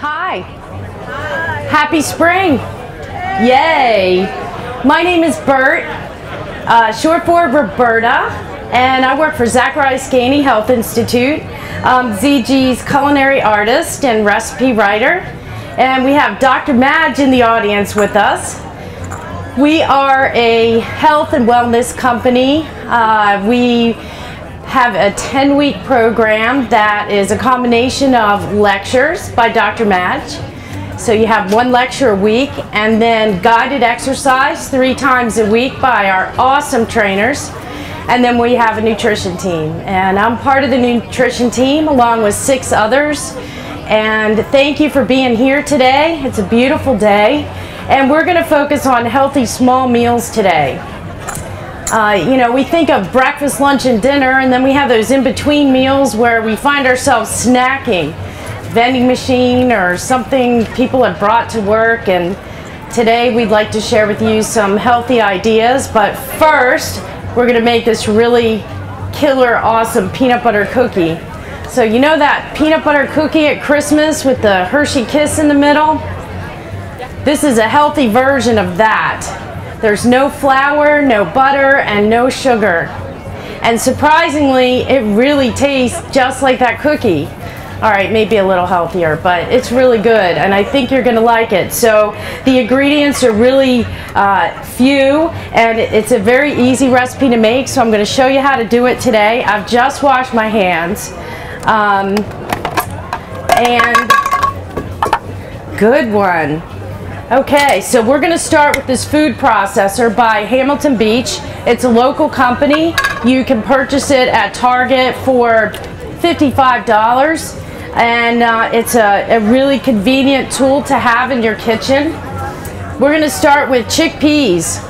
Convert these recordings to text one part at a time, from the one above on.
Hi. Hi. Happy spring. Yay. My name is Bert, short for Roberta, and I work for Zacharias Gainey Health Institute. ZG's culinary artist and recipe writer. And we have Dr. Madge in the audience with us. We are a health and wellness company. We have a 10-week program that is a combination of lectures by Dr. Madge. So you have one lecture a week, and then guided exercise 3 times a week by our awesome trainers. And then we have a nutrition team. And I'm part of the nutrition team along with 6 others. And thank you for being here today. It's a beautiful day. And we're going to focus on healthy small meals today. You know, we think of breakfast, lunch, and dinner, and then we have those in-between meals where we find ourselves snacking. Vending machine or something people have brought to work, and today we'd like to share with you some healthy ideas. But first, we're going to make this really killer, awesome peanut butter cookie. So you know that peanut butter cookie at Christmas with the Hershey Kiss in the middle? This is a healthy version of that. There's no flour, no butter, and no sugar. And surprisingly, it really tastes just like that cookie. All right, maybe a little healthier, but it's really good, and I think you're gonna like it. So the ingredients are really few, and it's a very easy recipe to make, so I'm gonna show you how to do it today. I've just washed my hands. And good one. Okay, so we're going to start with this food processor by Hamilton Beach. It's a local company. You can purchase it at Target for $55, and it's a really convenient tool to have in your kitchen. We're going to start with chickpeas.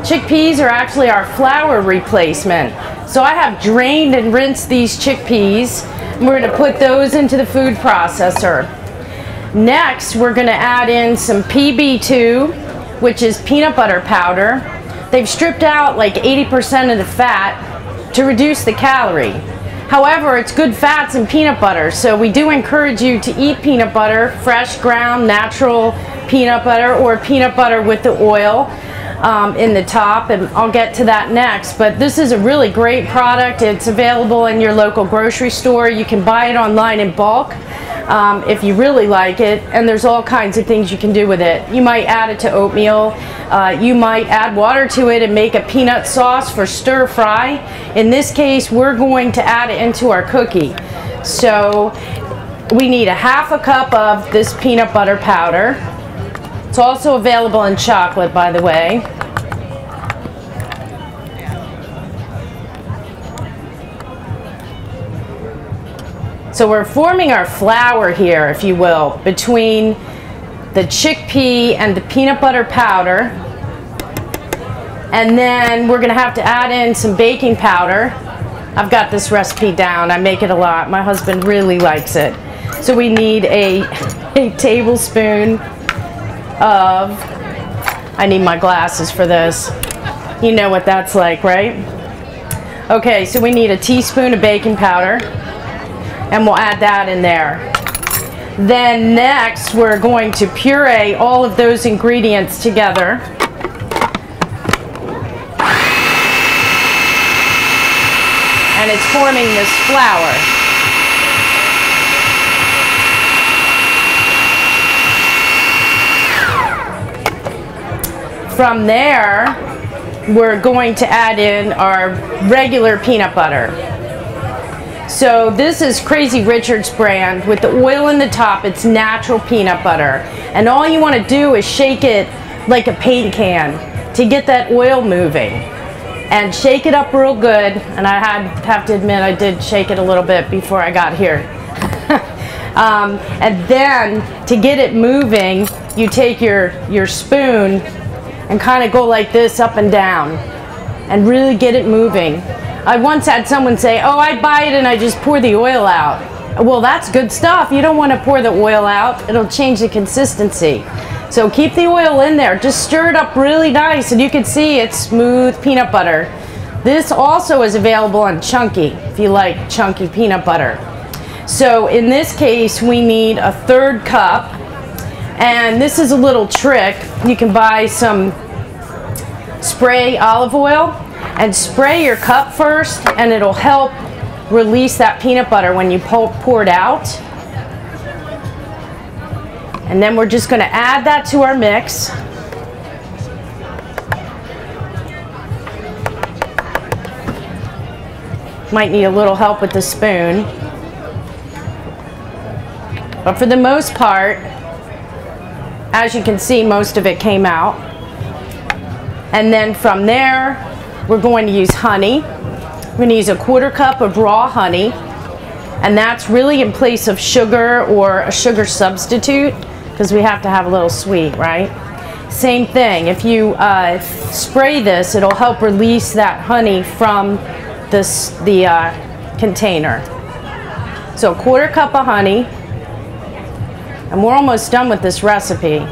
Chickpeas are actually our flour replacement. So I have drained and rinsed these chickpeas, and we're going to put those into the food processor. Next, we're going to add in some PB2, which is peanut butter powder. They've stripped out like 80% of the fat to reduce the calorie. However, it's good fats in peanut butter, so we do encourage you to eat peanut butter, fresh, ground, natural peanut butter, or peanut butter with the oil in the top, and I'll get to that next. But this is a really great product. It's available in your local grocery store. You can buy it online in bulk. If you really like it, and there's all kinds of things you can do with it. You might add it to oatmeal. You might add water to it and make a peanut sauce for stir fry. In this case, we're going to add it into our cookie. So we need a ½ cup of this peanut butter powder. It's also available in chocolate, by the way. So we're forming our flour here, if you will, between the chickpea and the peanut butter powder. And then we're going to have to add in some baking powder. I've got this recipe down. I make it a lot. My husband really likes it. So we need a tablespoon of, I need my glasses for this. You know what that's like, right? Okay, so we need a teaspoon of baking powder. And we'll add that in there. Then next, we're going to puree all of those ingredients together. And it's forming this flour. From there, we're going to add in our regular peanut butter. So this is Crazy Richard's brand with the oil in the top. It's natural peanut butter. And all you want to do is shake it like a paint can to get that oil moving. And shake it up real good. And I have to admit, I did shake it a little bit before I got here. And then to get it moving, you take your spoon and kind of go like this up and down and really get it moving. I once had someone say, oh, I buy it and I just pour the oil out. Well, that's good stuff. You don't want to pour the oil out. It'll change the consistency. So keep the oil in there. Just stir it up really nice, and you can see it's smooth peanut butter. This also is available on Chunky, if you like chunky peanut butter. So in this case, we need a 1/3 cup. And this is a little trick. You can buy some spray olive oil and spray your cup first, and it'll help release that peanut butter when you pour it out. And then we're just going to add that to our mix. Might need a little help with the spoon. But for the most part, as you can see, most of it came out. And then from there, we're going to use honey. We're going to use a 1/4 cup of raw honey. And that's really in place of sugar or a sugar substitute, because we have to have a little sweet, right? Same thing. If you spray this, it'll help release that honey from the container. So a 1/4 cup of honey. And we're almost done with this recipe.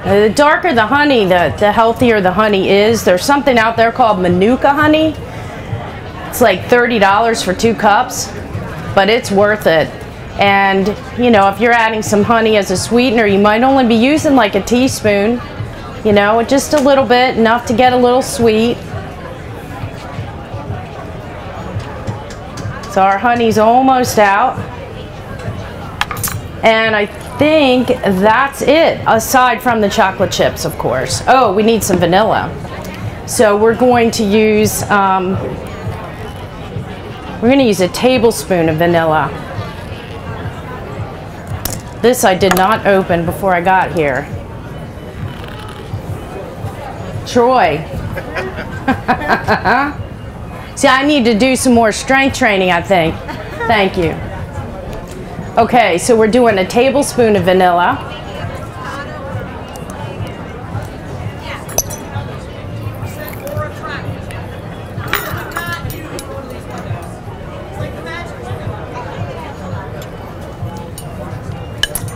The darker the honey, the healthier the honey is. There's something out there called Manuka honey. It's like $30 for 2 cups, but it's worth it. And you know, if you're adding some honey as a sweetener, you might only be using like a teaspoon, you know, just a little bit, enough to get a little sweet. So our honey's almost out. And I think that's it, aside from the chocolate chips, of course. Oh, we need some vanilla. So we're going to use, a tablespoon of vanilla. This I did not open before I got here. Troy. See, I need to do some more strength training, I think. Thank you. Okay, so we're doing a tablespoon of vanilla.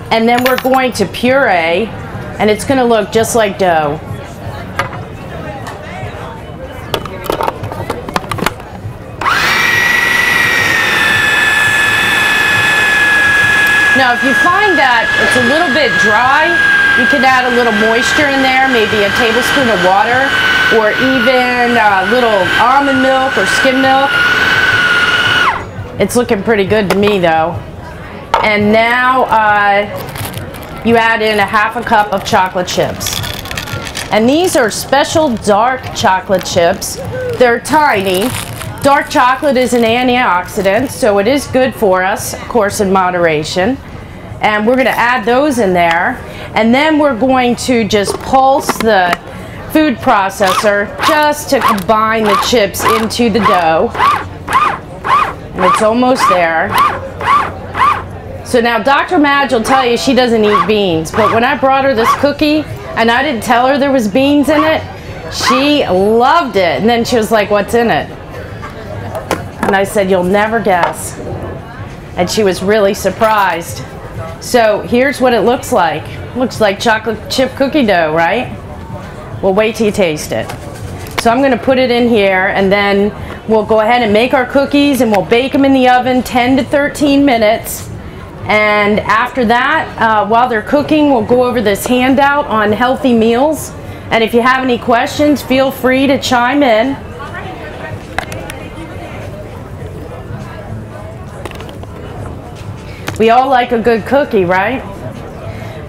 And then we're going to puree, and it's going to look just like dough. Now, if you find that it's a little bit dry, you can add a little moisture in there, maybe a tablespoon of water, or even a little almond milk or skim milk. It's looking pretty good to me, though. And now you add in a 1/2 cup of chocolate chips. And these are special dark chocolate chips. They're tiny. Dark chocolate is an antioxidant, so it is good for us, of course, in moderation. And we're going to add those in there. And then we're going to just pulse the food processor just to combine the chips into the dough. And it's almost there. So now Dr. Madge will tell you she doesn't eat beans, but when I brought her this cookie and I didn't tell her there was beans in it, she loved it. And then she was like, "What's in it?" And I said, "You'll never guess." And she was really surprised. So here's what it looks like. Looks like chocolate chip cookie dough, right? Well, wait till you taste it. So I'm going to put it in here, and then we'll go ahead and make our cookies, and we'll bake them in the oven 10 to 13 minutes. And after that, while they're cooking, we'll go over this handout on healthy meals. And if you have any questions, feel free to chime in. We all like a good cookie, right?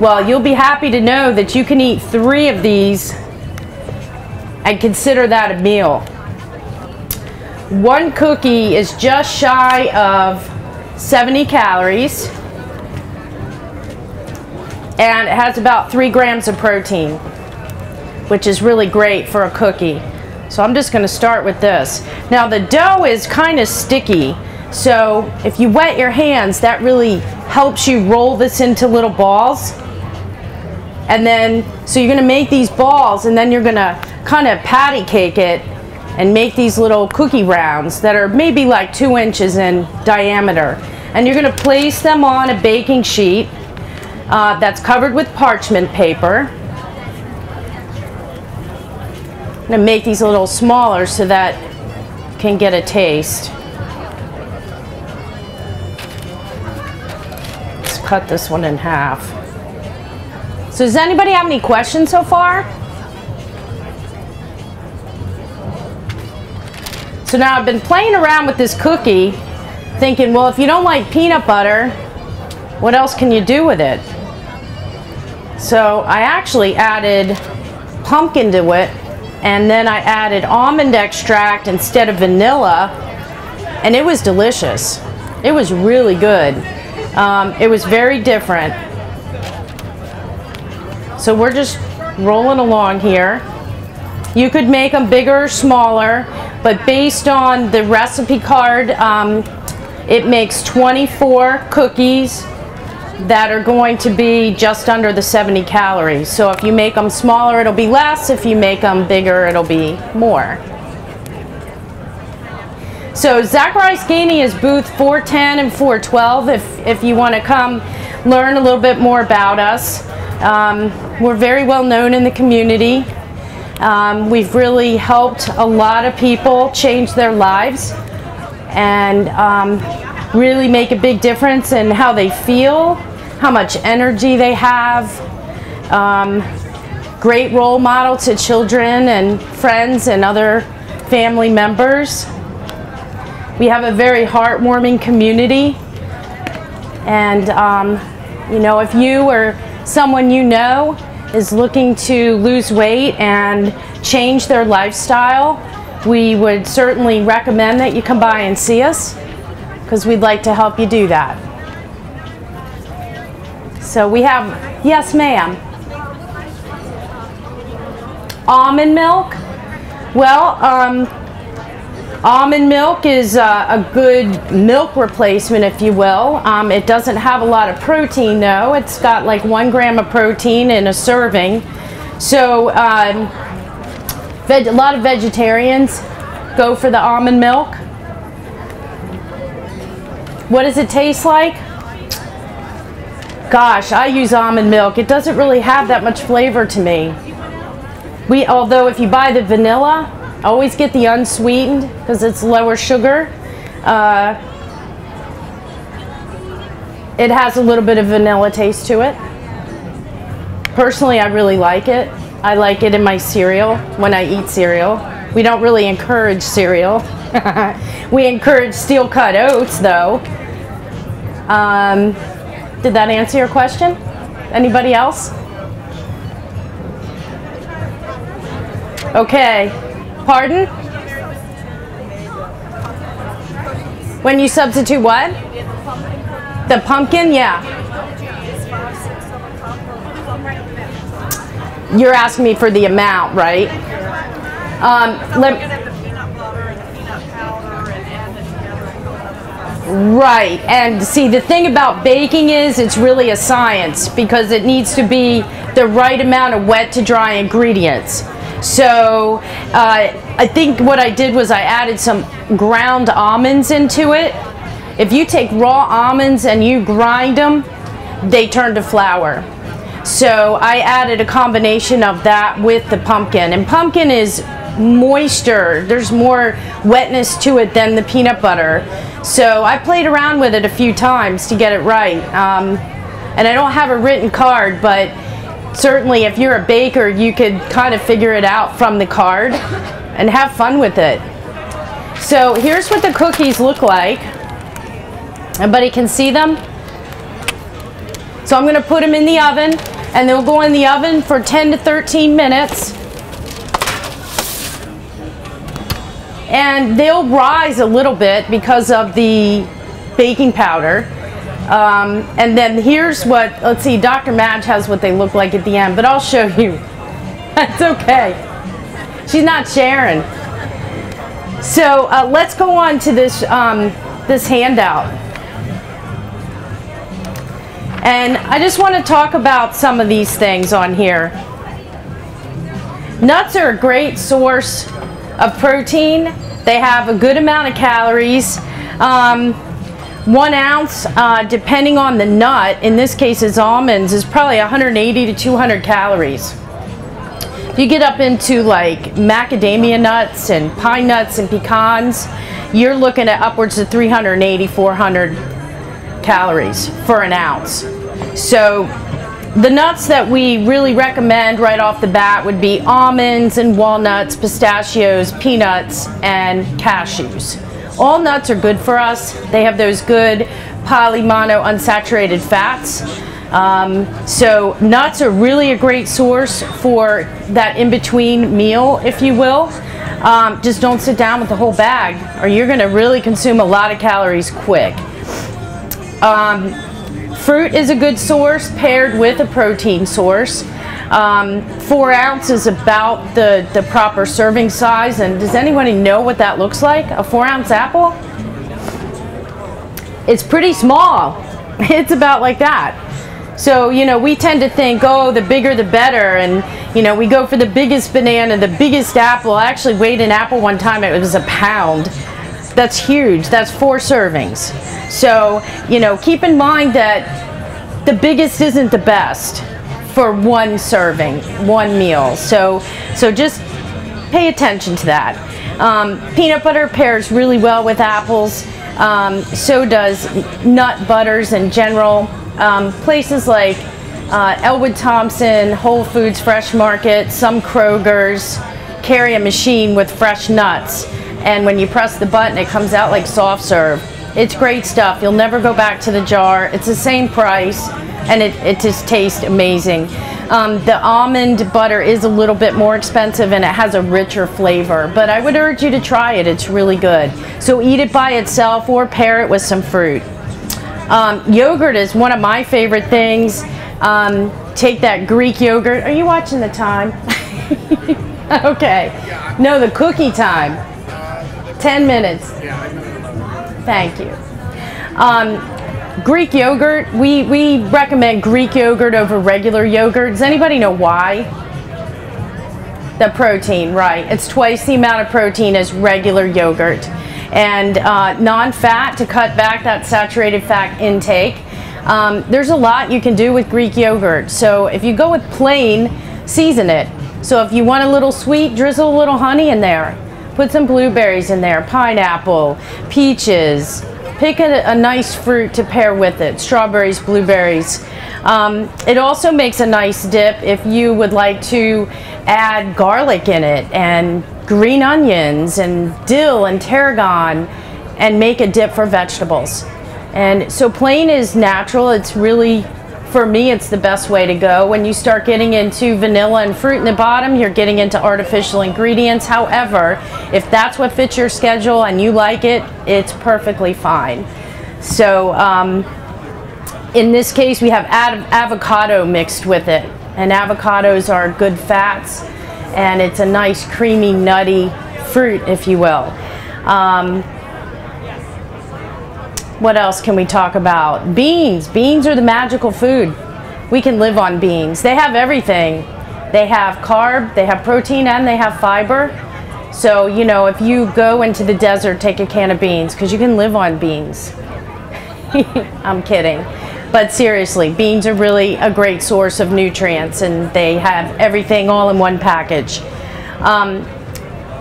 Well, you'll be happy to know that you can eat 3 of these and consider that a meal. 1 cookie is just shy of 70 calories. And it has about 3 grams of protein, which is really great for a cookie. So I'm just going to start with this. Now the dough is kind of sticky, so if you wet your hands, that really helps you roll this into little balls. And then, so you're going to make these balls, and then you're going to kind of patty cake it and make these little cookie rounds that are maybe like 2 inches in diameter. And you're going to place them on a baking sheet that's covered with parchment paper. I'm going to make these a little smaller so that you can get a taste. cut this one in half. So does anybody have any questions so far? So now I've been playing around with this cookie, thinking, well, if you don't like peanut butter, what else can you do with it? So I actually added pumpkin to it, and then I added almond extract instead of vanilla, and it was delicious. It was really good. It was very different. So we're just rolling along here. You could make them bigger or smaller, but based on the recipe card, it makes 24 cookies that are going to be just under the 70 calories. So if you make them smaller, it'll be less. If you make them bigger, it'll be more. So Zacharias Gainey is booth 410 and 412 if you want to come learn a little bit more about us. We're very well known in the community. We've really helped a lot of people change their lives and really make a big difference in how they feel, how much energy they have. Great role model to children and friends and other family members. We have a very heartwarming community, and you know, if you or someone you know is looking to lose weight and change their lifestyle, we would certainly recommend that you come by and see us, because we'd like to help you do that. So we have, yes ma'am. Almond milk? Well, almond milk is a good milk replacement, if you will. It doesn't have a lot of protein though. It's got like 1 gram of protein in a serving. So a lot of vegetarians go for the almond milk. What does it taste like? Gosh, I use almond milk. It doesn't really have that much flavor to me. Although if you buy the vanilla, always get the unsweetened because it's lower sugar. It has a little bit of vanilla taste to it. Personally, I really like it. I like it in my cereal when I eat cereal. We don't really encourage cereal. We encourage steel-cut oats though. Did that answer your question? Anybody else? Okay. Pardon? When you substitute what? The pumpkin, yeah. You're asking me for the amount, right? Right, and see, the thing about baking is it's really a science because it needs to be the right amount of wet to dry ingredients. So I think what I did was I added some ground almonds into it. If you take raw almonds and you grind them, they turn to flour. So I added a combination of that with the pumpkin, and pumpkin is moisture. There's more wetness to it than the peanut butter. So I played around with it a few times to get it right. And I don't have a written card, but certainly if you're a baker, you could kind of figure it out from the card and have fun with it. So here's what the cookies look like. Everybody can see them? So I'm going to put them in the oven, and they'll go in the oven for 10 to 13 minutes. And they'll rise a little bit because of the baking powder. And then here's what, let's see, Dr. Madge has what they look like at the end, but I'll show you. That's okay. She's not sharing. So let's go on to this, this handout. And I just want to talk about some of these things on here. Nuts are a great source of protein. They have a good amount of calories. 1 ounce, depending on the nut, in this case it's almonds, is probably 180 to 200 calories. If you get up into like macadamia nuts and pine nuts and pecans, you're looking at upwards of 380, 400 calories for 1 ounce. So the nuts that we really recommend right off the bat would be almonds and walnuts, pistachios, peanuts, and cashews. All nuts are good for us. They have those good polymonounsaturated fats. So nuts are really a great source for that in-between meal, if you will. Just don't sit down with the whole bag or you're going to really consume a lot of calories quick. Fruit is a good source paired with a protein source. 4 ounces is about the proper serving size. And does anybody know what that looks like? A 4-ounce apple? It's pretty small. It's about like that. So, you know, we tend to think, oh, the bigger the better. And, you know, we go for the biggest banana, the biggest apple. I actually weighed an apple one time. It was a pound. That's huge. That's 4 servings. So, you know, keep in mind that the biggest isn't the best for one serving, one meal. So just pay attention to that. Peanut butter pairs really well with apples. So does nut butters in general. Places like Elwood Thompson, Whole Foods Fresh Market, some Kroger's carry a machine with fresh nuts. And when you press the button, it comes out like soft serve. It's great stuff. You'll never go back to the jar. It's the same price, and it just tastes amazing. The almond butter is a little bit more expensive, and it has a richer flavor. But I would urge you to try it. It's really good. So eat it by itself or pair it with some fruit. Yogurt is one of my favorite things. Take that Greek yogurt. Are you watching the time? Okay. No, the cookie time. 10 minutes. Thank you. Greek yogurt, we recommend Greek yogurt over regular yogurt. Does anybody know why? The protein, right. It's twice the amount of protein as regular yogurt. And non-fat to cut back that saturated fat intake. There's a lot you can do with Greek yogurt. So if you go with plain, season it. So if you want a little sweet, drizzle a little honey in there. Put some blueberries in there, pineapple, peaches. Pick a nice fruit to pair with it, strawberries, blueberries. It also makes a nice dip if you would like to add garlic in it and green onions and dill and tarragon and make a dip for vegetables. And so plain is natural. It's really, for me, it's the best way to go. When you start getting into vanilla and fruit in the bottom, you're getting into artificial ingredients. However, if that's what fits your schedule and you like it, it's perfectly fine. So in this case, we have avocado mixed with it. And avocados are good fats. And it's a nice creamy nutty fruit, if you will. What else can we talk about? Beans. Beans are the magical food. We can live on beans. They have everything. They have carb, they have protein, and they have fiber. So, you know, if you go into the desert, take a can of beans, because you can live on beans. I'm kidding. But seriously, beans are really a great source of nutrients, and they have everything all in one package.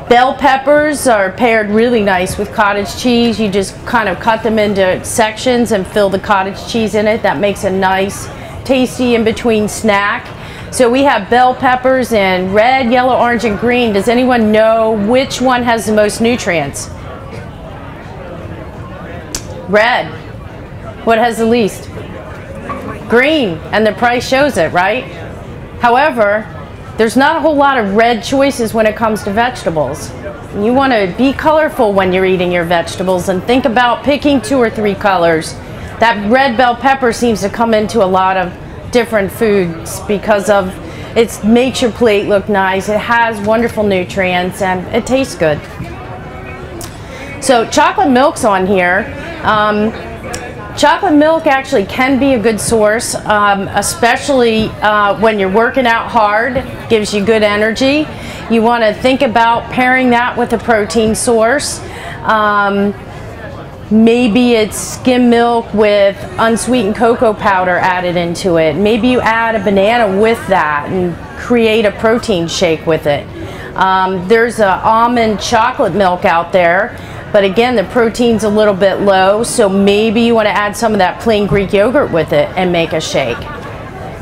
Bell peppers are paired really nice with cottage cheese. You just kind of cut them into sections and fill the cottage cheese in it. That makes a nice, tasty in-between snack. So we have bell peppers in red, yellow, orange, and green. Does anyone know which one has the most nutrients? Red. What has the least? Green, and the price shows it, right? However, there's not a whole lot of red choices when it comes to vegetables. You want to be colorful when you're eating your vegetables and think about picking 2 or 3 colors. That red bell pepper seems to come into a lot of different foods because of it makes your plate look nice. It has wonderful nutrients and it tastes good. So chocolate milk's on here. Chocolate milk actually can be a good source, especially when you're working out hard. Gives you good energy. You want to think about pairing that with a protein source. Maybe it's skim milk with unsweetened cocoa powder added into it. Maybe you add a banana with that and create a protein shake with it. There's an almond chocolate milk out there. but again, the protein's a little bit low, so maybe you want to add some of that plain Greek yogurt with it and make a shake.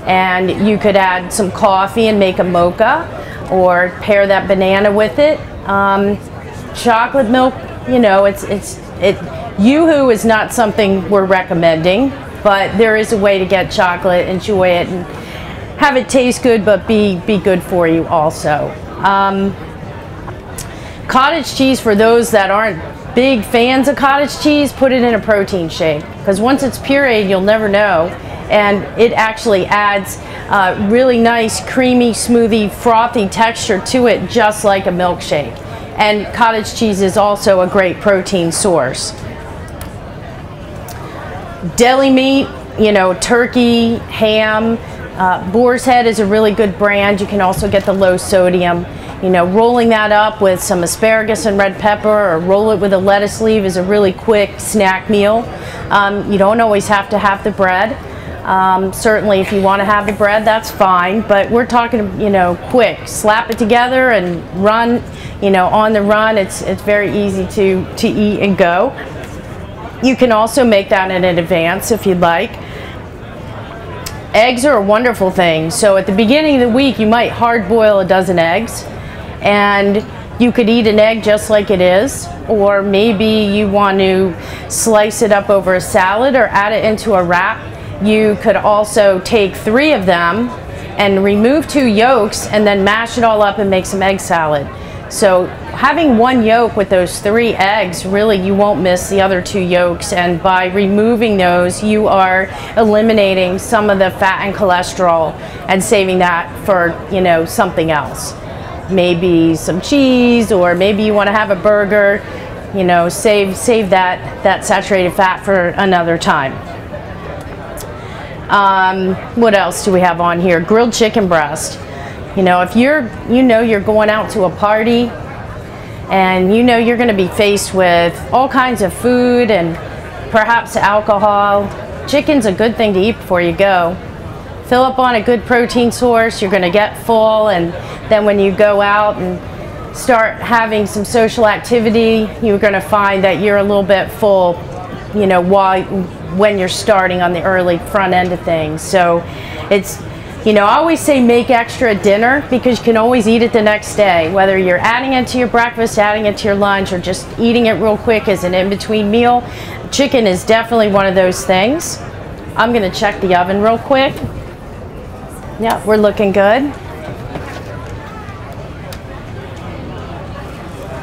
And you could add some coffee and make a mocha, or pair that banana with it. Chocolate milk, you know, Yoo-hoo is not something we're recommending, but there is a way to get chocolate, enjoy it, and have it taste good, but be good for you also. Cottage cheese, for those that aren't big fans of cottage cheese, put it in a protein shake, because once it's pureed, you'll never know, and it actually adds really nice, creamy, smoothie, frothy texture to it, just like a milkshake. And cottage cheese is also a great protein source. Deli meat, you know, turkey, ham, Boar's Head is a really good brand. You can also get the low sodium. You know, rolling that up with some asparagus and red pepper, or roll it with a lettuce leaf, is a really quick snack meal. You don't always have to have the bread. Certainly if you want to have the bread, that's fine, but we're talking, you know, quick. Slap it together and run, you know, on the run. It's very easy to eat and go. You can also make that in advance if you'd like. Eggs are a wonderful thing. So at the beginning of the week, you might hard boil a dozen eggs, and you could eat an egg just like it is, or maybe you want to slice it up over a salad or add it into a wrap. You could also take 3 of them and remove 2 yolks and then mash it all up and make some egg salad. So having 1 yolk with those 3 eggs, really you won't miss the other 2 yolks, and by removing those, you are eliminating some of the fat and cholesterol and saving that for, you know, something else. Maybe some cheese, or maybe you want to have a burger, you know, save that saturated fat for another time. What else do we have on here? Grilled chicken breast. You know, if you're going out to a party and you know you're going to be faced with all kinds of food and perhaps alcohol, chicken's a good thing to eat before you go. Fill up on a good protein source, you're going to get full, and then when you go out and start having some social activity, you're going to find that you're a little bit full, you know, when you're starting on the early front end of things. So it's, you know, I always say make extra at dinner, because you can always eat it the next day, whether you're adding it to your breakfast, adding it to your lunch, or just eating it real quick as an in-between meal. Chicken is definitely one of those things. I'm going to check the oven real quick. Yeah, we're looking good.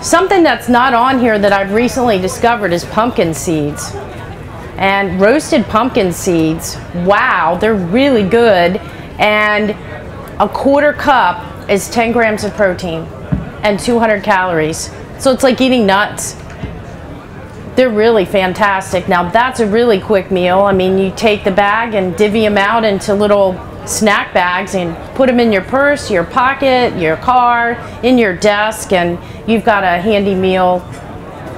Something that's not on here that I've recently discovered is pumpkin seeds. And roasted pumpkin seeds, wow, they're really good. And a 1/4 cup is 10 grams of protein and 200 calories. So it's like eating nuts. They're really fantastic. Now that's a really quick meal. I mean, you take the bag and divvy them out into little snack bags and put them in your purse, your pocket, your car, in your desk, and you've got a handy meal,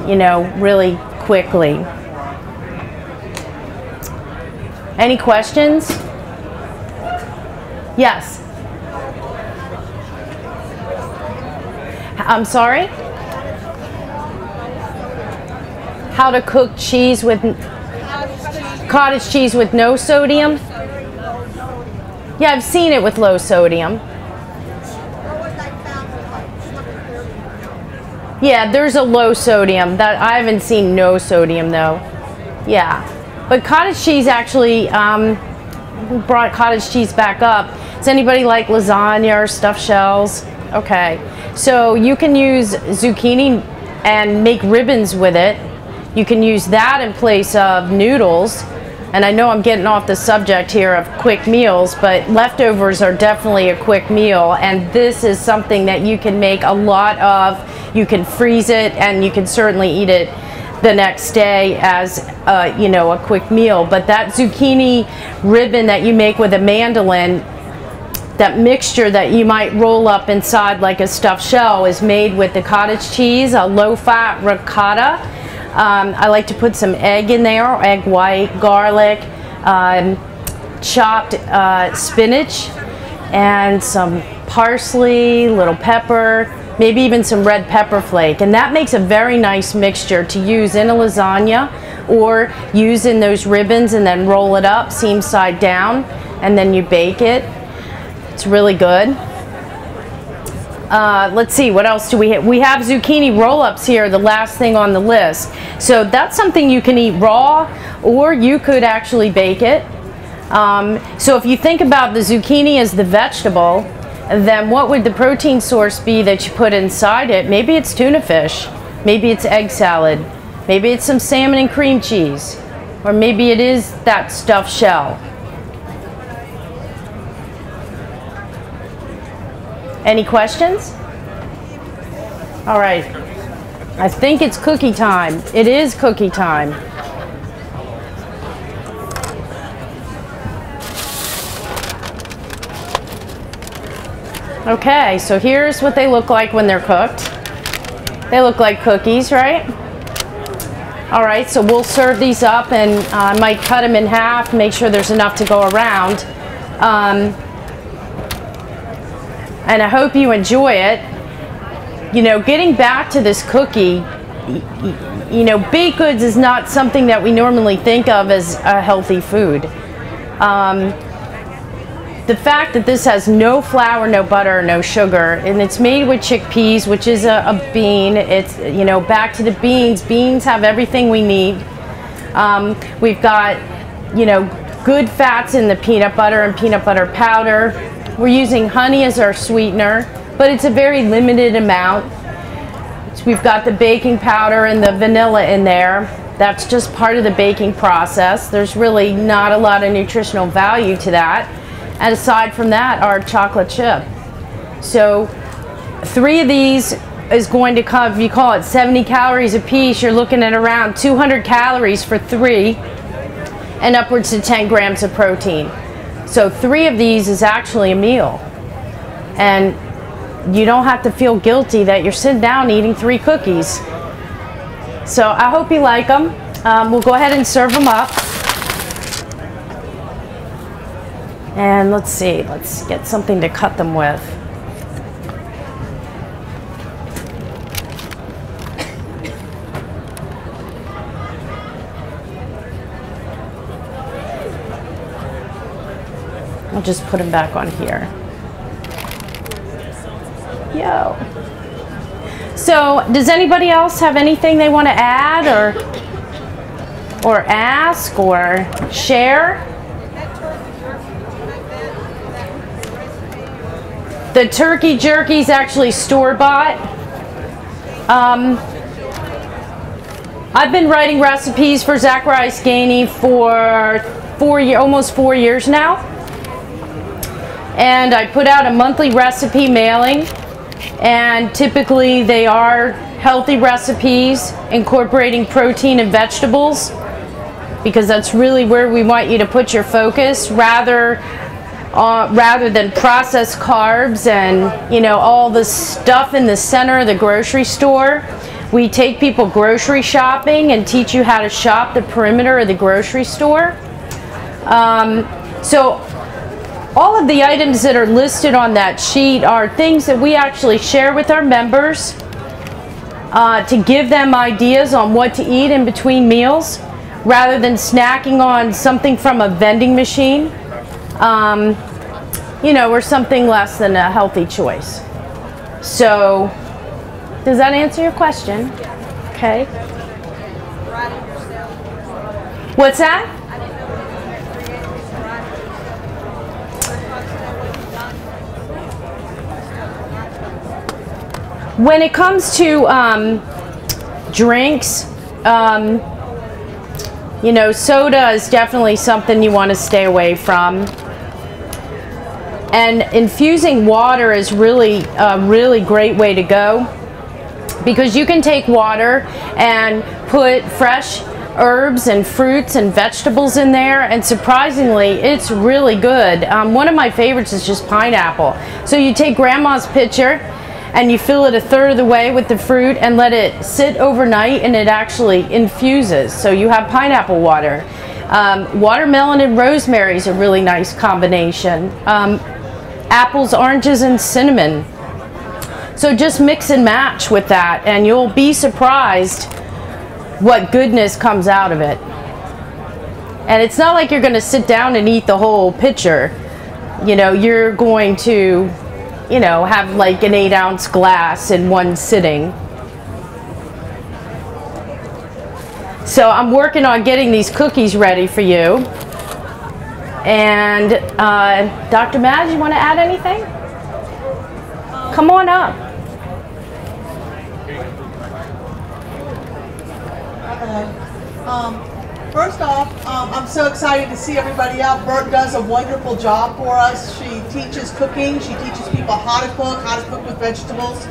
you know, really quickly. Any questions? Yes. I'm sorry? How to cook cheese with cottage cheese with no sodium? Yeah, I've seen it with low sodium. Yeah, there's a low sodium. That I haven't seen no sodium though. Yeah, but cottage cheese actually brought cottage cheese back up. Does anybody like lasagna or stuffed shells? Okay, so you can use zucchini and make ribbons with it. You can use that in place of noodles. And I know I'm getting off the subject here of quick meals, but leftovers are definitely a quick meal, and this is something that you can make a lot of. You can freeze it, and you can certainly eat it the next day as you know, a quick meal. But that zucchini ribbon that you make with a mandolin, that mixture that you might roll up inside like a stuffed shell, is made with the cottage cheese, a low-fat ricotta. I like to put some egg in there, egg white, garlic, chopped spinach, and some parsley, little pepper, maybe even some red pepper flake, and that makes a very nice mixture to use in a lasagna or use in those ribbons and then roll it up seam side down and then you bake it. It's really good. Let's see, what else do we have? We have zucchini roll-ups here, the last thing on the list. So that's something you can eat raw, or you could actually bake it. So if you think about the zucchini as the vegetable, then what would the protein source be that you put inside it? Maybe it's tuna fish, maybe it's egg salad, maybe it's some salmon and cream cheese, or maybe it is that stuffed shell. Any questions? All right, I think it's cookie time. It is cookie time. Okay, so here's what they look like when they're cooked. They look like cookies, right? All right, so we'll serve these up, and I might cut them in half, make sure there's enough to go around. And I hope you enjoy it. You know, getting back to this cookie, you know, baked goods is not something that we normally think of as a healthy food. The fact that this has no flour, no butter, no sugar, and it's made with chickpeas, which is a bean. It's, you know, back to the beans. Beans have everything we need. We've got, you know, good fats in the peanut butter and peanut butter powder. We're using honey as our sweetener, but it's a very limited amount. So we've got the baking powder and the vanilla in there. That's just part of the baking process. There's really not a lot of nutritional value to that. And aside from that, our chocolate chip. So 3 of these is going to come, if you call it 70 calories a piece, you're looking at around 200 calories for 3 and upwards to 10 grams of protein. So 3 of these is actually a meal. And you don't have to feel guilty that you're sitting down eating 3 cookies. So I hope you like them. We'll go ahead and serve them up. And let's see, let's get something to cut them with. I'll just put them back on here. Yo. So, does anybody else have anything they want to add or ask or share? The turkey jerky is actually store-bought. I've been writing recipes for Zacharias Gainey for almost 4 years now. And I put out a monthly recipe mailing, and typically they are healthy recipes incorporating protein and vegetables, because that's really where we want you to put your focus, rather than processed carbs and, you know, all the stuff in the center of the grocery store. We take people grocery shopping and teach you how to shop the perimeter of the grocery store. So all of the items that are listed on that sheet are things that we actually share with our members to give them ideas on what to eat in between meals, rather than snacking on something from a vending machine, you know, or something less than a healthy choice. So, does that answer your question? Okay. What's that? When it comes to drinks, you know, soda is definitely something you want to stay away from. And infusing water is really a really great way to go, because you can take water and put fresh herbs and fruits and vegetables in there, and surprisingly it's really good. One of my favorites is just pineapple. So you take grandma's pitcher and you fill it a third of the way with the fruit and let it sit overnight, and it actually infuses. So you have pineapple water. Watermelon and rosemary is a really nice combination. Apples, oranges, and cinnamon. So just mix and match with that, and you'll be surprised what goodness comes out of it. And it's not like you're going to sit down and eat the whole pitcher. You know, you're going to, you know, have like an 8-ounce glass in one sitting. So I'm working on getting these cookies ready for you. And Dr. Madge, you want to add anything? Come on up. First off, I'm so excited to see everybody out. Bert does a wonderful job for us. She teaches cooking. She teaches people how to cook with vegetables.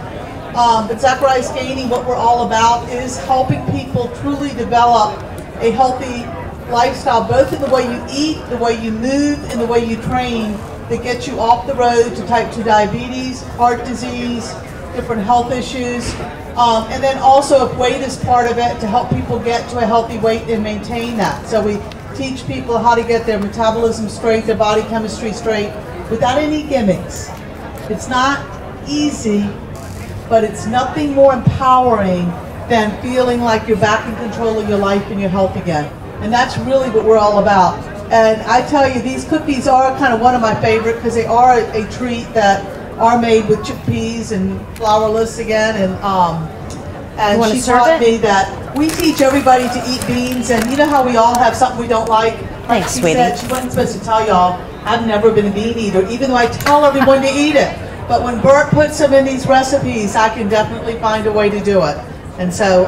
But Zacharias Gaining, what we're all about is helping people truly develop a healthy lifestyle, both in the way you eat, the way you move, and the way you train, that gets you off the road to type 2 diabetes, heart disease, different health issues. And then also if weight is part of it, to help people get to a healthy weight and maintain that. So we teach people how to get their metabolism straight, their body chemistry straight, without any gimmicks. It's not easy, but it's nothing more empowering than feeling like you're back in control of your life and your health again. And that's really what we're all about. And I tell you, these cookies are kind of one of my favorite because they are a treat that are made with chickpeas and flourless again, and she taught me that we teach everybody to eat beans, and you know how we all have something we don't like? Thanks, sweetie. She wasn't supposed to tell y'all, I've never been a bean eater, even though I tell everyone to eat it. But when Bert puts them in these recipes, I can definitely find a way to do it. And so,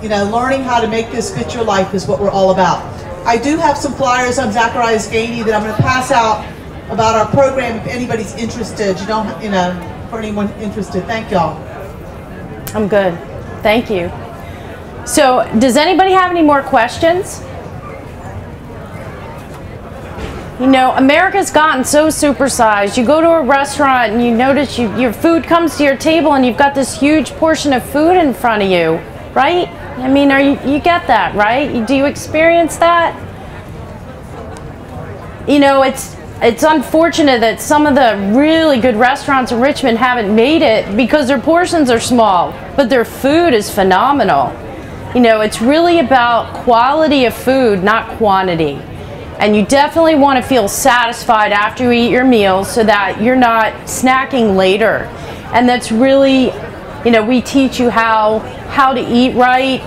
you know, learning how to make this fit your life is what we're all about. I do have some flyers on Zacharias Gaining that I'm going to pass out about our program if anybody's interested. You don't, you know, for anyone interested. Thank y'all. I'm good. Thank you. So, does anybody have any more questions? You know, America's gotten so supersized. You go to a restaurant and you notice your food comes to your table and you've got this huge portion of food in front of you, right? I mean, you get that, right? Do you experience that? You know, it's unfortunate that some of the really good restaurants in Richmond haven't made it because their portions are small, but their food is phenomenal. You know, it's really about quality of food, not quantity. And you definitely want to feel satisfied after you eat your meals so that you're not snacking later. And that's really, you know, we teach you how to eat right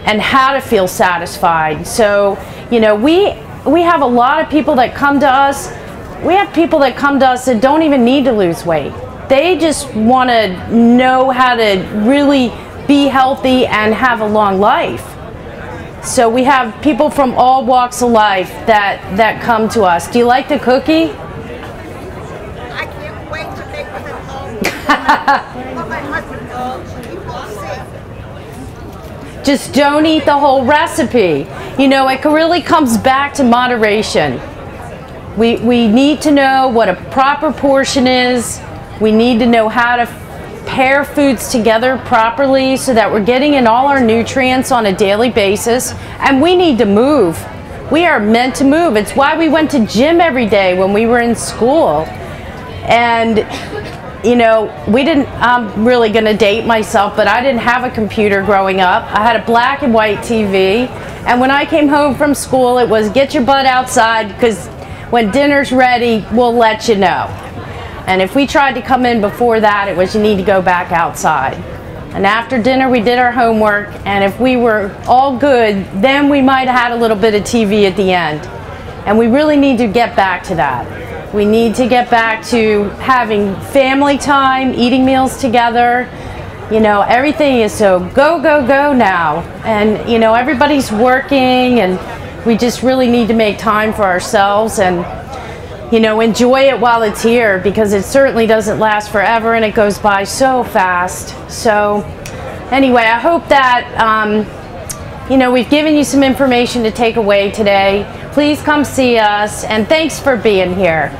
and how to feel satisfied. So, you know, we have a lot of people that come to us. We have people that come to us that don't even need to lose weight. They just want to know how to really be healthy and have a long life. So we have people from all walks of life that come to us. Do you like the cookie? I can't wait to make it at home. What my husband calls people see. Just don't eat the whole recipe. You know, it really comes back to moderation. We need to know what a proper portion is. We need to know how to pair foods together properly so that we're getting in all our nutrients on a daily basis. And we need to move. We are meant to move. It's why we went to gym every day when we were in school. And you know, I'm really gonna date myself, but I didn't have a computer growing up. I had a black and white TV. And when I came home from school, it was get your butt outside because when dinner's ready, we'll let you know. And if we tried to come in before that, it was you need to go back outside. And after dinner, we did our homework. And if we were all good, then we might have had a little bit of TV at the end. And we really need to get back to that. We need to get back to having family time, eating meals together. You know, everything is so go, go, go now. And, you know, everybody's working and we just really need to make time for ourselves and, you know, enjoy it while it's here because it certainly doesn't last forever and it goes by so fast. So anyway, I hope that, you know, we've given you some information to take away today. Please come see us and thanks for being here.